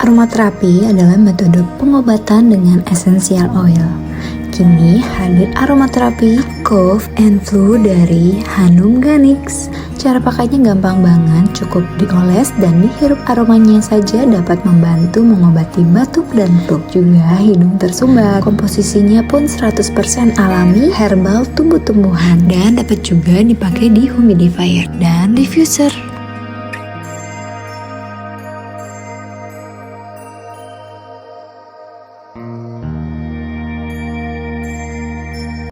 Aromaterapi adalah metode pengobatan dengan essential oil. Kini hadir aromaterapi cough and flu dari Hanum Ganix. Cara pakainya gampang banget, cukup dioles dan dihirup aromanya saja dapat membantu mengobati batuk dan flu. Juga hidung tersumbat. Komposisinya pun 100% alami, herbal tumbuh-tumbuhan dan dapat juga dipakai di humidifier dan diffuser.